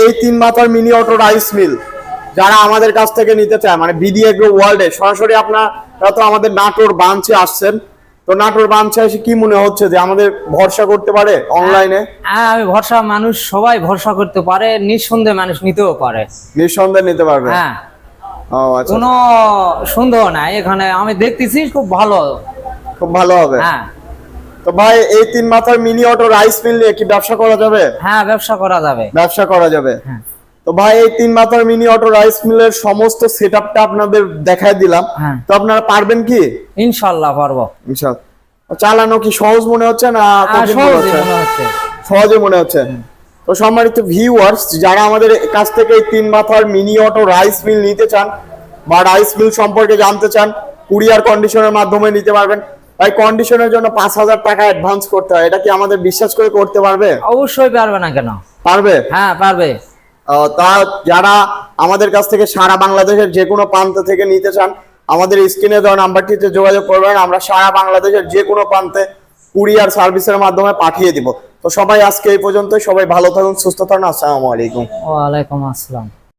এই 3 মাথার mini auto rice mill যারা আমাদের কাছ থেকে নিতে চায়, মানে বিডি এগ্রো ওয়ার্ল্ডে সরাসরি আপনারা তো আমাদের নাটোর ব্রাঞ্চে আসছেন, তো নাটোর ব্রাঞ্চে এসে কি মনে হচ্ছে যে আমাদের ভরসা করতে পারে অনলাইনে? হ্যাঁ, আমি ভরসা, মানুষ সবাই ভরসা করতে পারে, নিঃসন্দেহে মানুষ নিতেও পারে, নিঃসন্দেহে নিতে পারবে। হ্যাঁ, ও আচ্ছা, কোনো সন্দেহ নাই এখানে, আমি দেখতেছি খুব ভালো, খুব ভালো হবে। হ্যাঁ। তো ভাই এই 3 মাথার মিনি অটো রাইস মিল নিয়ে কি ব্যবসা করা যাবে? হ্যাঁ, ব্যবসা করা যাবে, ব্যবসা করা যাবে। হ্যাঁ। তো ভাই এই 3 মাথার মিনি অটো রাইস মিলের সমস্ত সেটআপটা আপনাদের দেখায় দিলাম, হ্যাঁ। তো আপনারা পারবেন কি? ইনশাআল্লাহ পারবো। ইনশাআল্লাহ। চালানো কি সহজ মনে হচ্ছে না কঠিন মনে সহজে হচ্ছে? মনে হচ্ছে। সহজে মনে হচ্ছে। তো সম্মানিত ভিউয়ার্স, যারা আমাদের কাছ থেকে এই 3 মাথার মিনি অটো রাইস মিল নিতে চান বা রাইস মিল সম্পর্কে জানতে চান, কুরিয়ার কন্ডিশনের মাধ্যমে নিতে পারবেন। ভাই কন্ডিশনের জন্য 5,000 টাকা অ্যাডভান্স করতে হয়, এটা কি আমাদের বিশ্বাস করে করতে পারবে? অবশ্যই পারবে না কেন, পারবে। হ্যাঁ পারবে। তা যারা আমাদের কাছ থেকে সারা বাংলাদেশের যে কোনো প্রান্ত থেকে নিতে চান, আমাদের স্ক্রিনে দেওয়া নাম্বারটিতে যোগাযোগ করবেন, আমরা সারা বাংলাদেশের যে কোনো প্রান্তে কুরিয়ার সার্ভিসের মাধ্যমে পাঠিয়ে দিব। তো সবাই আজকে এই পর্যন্ত, সবাই ভালো থাকুন, সুস্থ থাকুন, আসসালামু আলাইকুম। ওয়ালাইকুম আসসালাম।